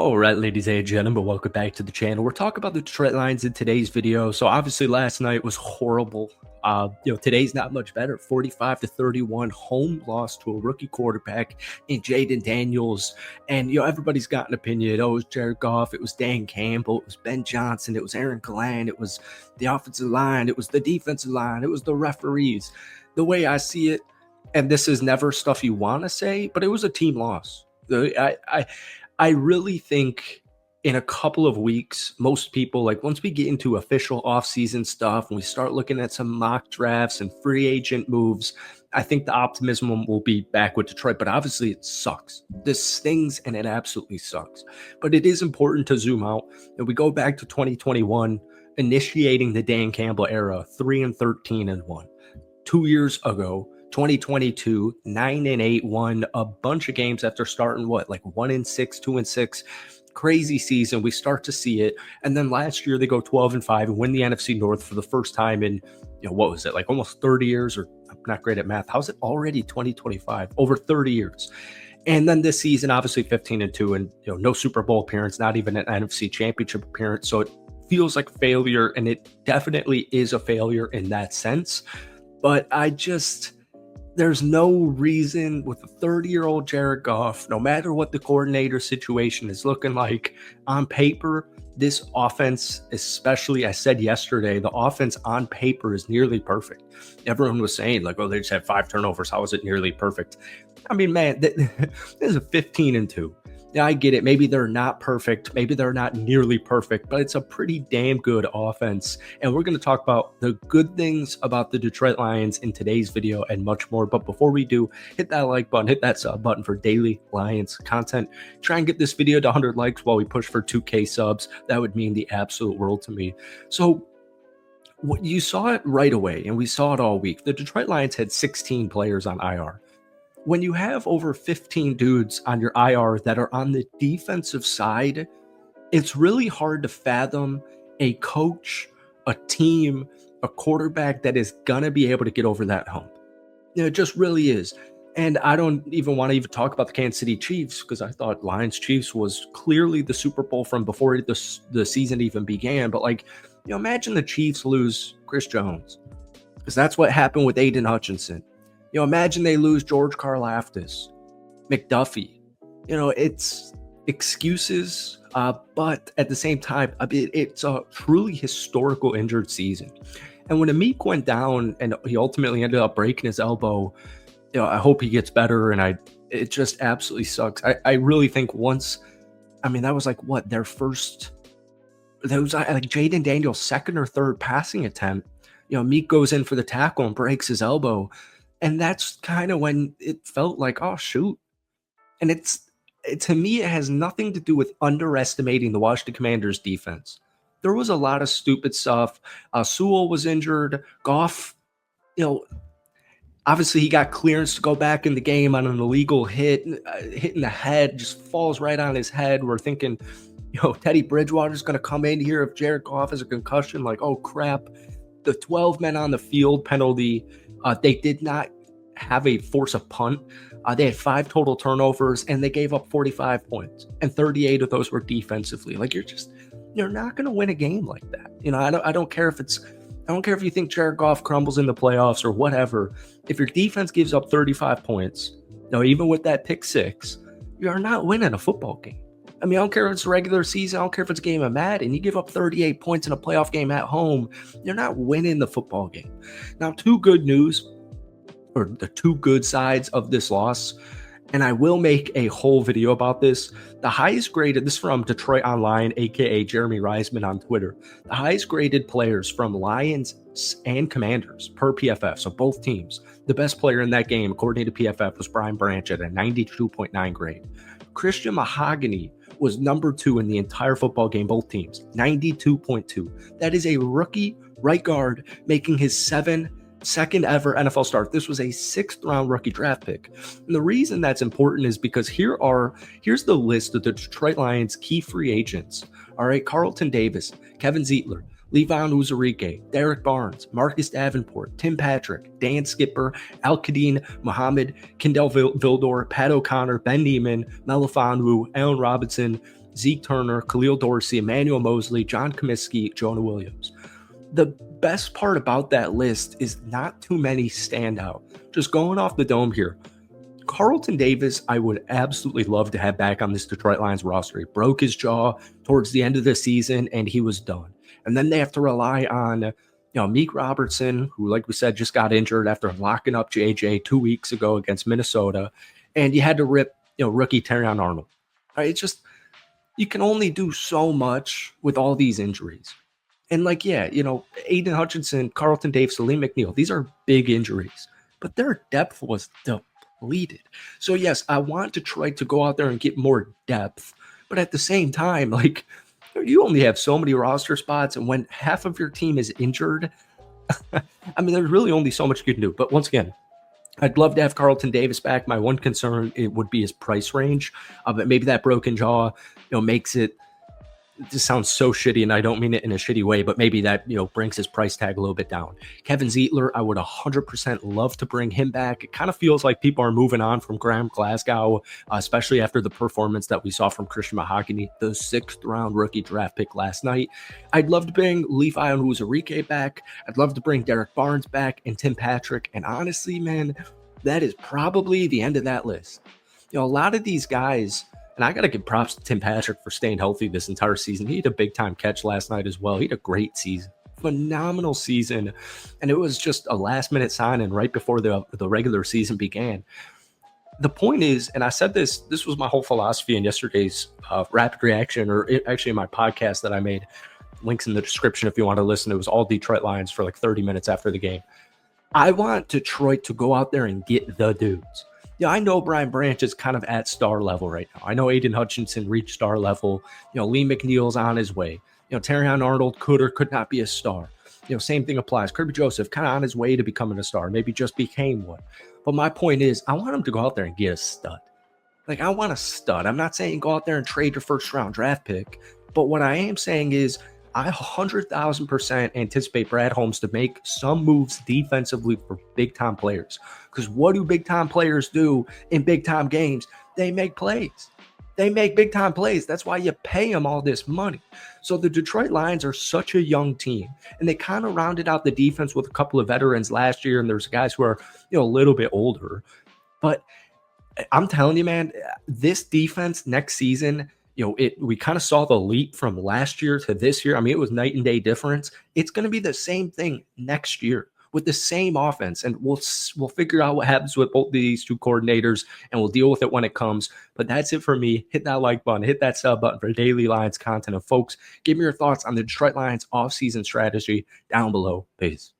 All right, ladies and gentlemen, welcome back to the channel. We're talking about the Detroit Lions in today's video. So obviously last night was horrible. Today's not much better. 45-31 home loss to a rookie quarterback in Jaden Daniels. And, everybody's got an opinion. Oh, it was Jared Goff. It was Dan Campbell. It was Ben Johnson. It was Aaron Glenn. It was the offensive line. It was the defensive line. It was the referees. The way I see it, and this is never stuff you want to say, but it was a team loss. I really think in a couple of weeks, most people, like once we get into official offseason stuff and we start looking at some mock drafts and free agent moves, I think the optimism will be back with Detroit. But obviously it sucks. This stings and it absolutely sucks. But it is important to zoom out. And we go back to 2021, initiating the Dan Campbell era, 3-13-1. 2 years ago, 2022, 9-8, won a bunch of games after starting 1-6, 2-6, crazy season. We start to see it. And then last year they go 12-5 and win the NFC North for the first time in, what was it? Like almost 30 years, or I'm not great at math. How's it already 2025? Over 30 years. And then this season, obviously 15-2 and, no Super Bowl appearance, not even an NFC Championship appearance. So it feels like failure, and it definitely is a failure in that sense. But there's no reason with a 30-year-old Jared Goff, no matter what the coordinator situation is looking like on paper, this offense, especially, I said yesterday, the offense on paper is nearly perfect. Everyone was saying like, oh, they just had 5 turnovers. How is it nearly perfect? I mean, man, this is a 15-2. Yeah, I get it. Maybe they're not perfect. Maybe they're not nearly perfect, but it's a pretty damn good offense. And we're going to talk about the good things about the Detroit Lions in today's video and much more. But before we do, hit that like button, hit that sub button for daily Lions content. Try and get this video to 100 likes while we push for 2K subs. That would mean the absolute world to me. So you saw it right away, and we saw it all week. The Detroit Lions had 16 players on IR. When you have over 15 dudes on your IR that are on the defensive side, it's really hard to fathom a coach, a team, a quarterback that is going to be able to get over that hump. It just really is. And I don't even want to talk about the Kansas City Chiefs, because I thought Lions Chiefs was clearly the Super Bowl from before the season even began. But imagine the Chiefs lose Chris Jones, because that's what happened with Aiden Hutchinson. Imagine they lose George Karlaftis, McDuffie. It's excuses, but at the same time, it's a truly historical injured season. And when Amik went down and he ultimately ended up breaking his elbow, I hope he gets better. And it just absolutely sucks. I really think that was their first, that was like Jaden Daniels' second or third passing attempt. Amik goes in for the tackle and breaks his elbow. And that's kind of when it felt like, oh, shoot. And to me, it has nothing to do with underestimating the Washington Commanders defense. There was a lot of stupid stuff. Sewell was injured. Goff, obviously he got clearance to go back in the game on an illegal hit, hitting the head, just falls right on his head. We're thinking, Teddy Bridgewater's going to come in here if Jared Goff has a concussion. Like, oh, crap. The 12 men on the field penalty. They did not have a force a punt. They had 5 total turnovers, and they gave up 45 points, and 38 of those were defensively. Like, you're not going to win a game like that. I don't care if you think Jared Goff crumbles in the playoffs or whatever. If your defense gives up 35 points, even with that pick 6, you're not winning a football game. I don't care if it's regular season. I don't care if it's a game of Madden. You give up 38 points in a playoff game at home, you're not winning the football game. Now, the two good sides of this loss, and I will make a whole video about this. The highest graded, this is from Detroit Online, aka Jeremy Reisman on Twitter. The highest graded players from Lions and Commanders per PFF, so both teams. The best player in that game, according to PFF, was Brian Branch at a 92.9 grade. Christian Mahogany was number 2 in the entire football game, both teams, 92.2. That is a rookie right guard making his second ever NFL start. This was a 6th round rookie draft pick. And the reason that's important is because here's the list of the Detroit Lions key free agents. All right, Carlton Davis, Kevin Zeitler, Levon Uzurike, Derek Barnes, Marcus Davenport, Tim Patrick, Dan Skipper, Al-Qadim Muhammad, Kendall Vildor, Pat O'Connor, Ben Neiman, Melifonwu, Allen Robinson, Zeke Turner, Khalil Dorsey, Emmanuel Mosley, John Comiskey, Jonah Williams. The best part about that list is not too many stand out. Just going off the dome here, Carlton Davis, I would absolutely love to have back on this Detroit Lions roster. He broke his jaw towards the end of the season, and he was done. And then they have to rely on, Meek Robertson, who, like we said, just got injured after locking up JJ 2 weeks ago against Minnesota. And you had to rip, rookie Terrion Arnold. Right? It's just, you can only do so much with all these injuries. And Aiden Hutchinson, Carlton Davis, Salim McNeil, these are big injuries, but their depth was depleted. So yes, I want Detroit to go out there and get more depth, but at the same time, you only have so many roster spots, and when half of your team is injured, I mean, there's really only so much you can do. But once again, I'd love to have Carlton Davis back. My one concern, it would be his price range. But maybe that broken jaw, makes it just sounds so shitty, and I don't mean it in a shitty way, but maybe that, brings his price tag a little bit down. Kevin Zeitler, I would 100% love to bring him back. It kind of feels like people are moving on from Graham Glasgow, especially after the performance that we saw from Christian Mahogany, the 6th round rookie draft pick last night. I'd love to bring Levi Onwuzurike back. I'd love to bring Derek Barnes back and Tim Patrick. And honestly, man, that is probably the end of that list. A lot of these guys, and I got to give props to Tim Patrick for staying healthy this entire season. He had a big-time catch last night as well. He had a great season, phenomenal season, and it was just a last-minute signing right before the regular season began. The point is, and I said this was my whole philosophy in yesterday's Rapid Reaction, or actually in my podcast that I made, links in the description if you want to listen. It was all Detroit Lions for like 30 minutes after the game. I want Detroit to go out there and get the dudes. I know Brian Branch is kind of at star level right now. I know Aiden Hutchinson reached star level. Lee McNeil's on his way. Terrion Arnold could or could not be a star. Same thing applies. Kirby Joseph kind of on his way to becoming a star. Maybe just became one. But my point is, I want him to go out there and get a stud. I want a stud. I'm not saying go out there and trade your first round draft pick. But what I am saying is, I 100,000% anticipate Brad Holmes to make some moves defensively for big-time players. Because what do big-time players do in big-time games? They make plays. They make big-time plays. That's why you pay them all this money. So the Detroit Lions are such a young team, and they kind of rounded out the defense with a couple of veterans last year, and there's guys who are a little bit older. But I'm telling you, man, this defense next season – we kind of saw the leap from last year to this year. I mean, it was night and day difference. It's going to be the same thing next year with the same offense, and we'll figure out what happens with both these two coordinators, and we'll deal with it when it comes. But that's it for me. Hit that like button, hit that sub button for daily Lions content. And folks, give me your thoughts on the Detroit Lions offseason strategy down below. Peace.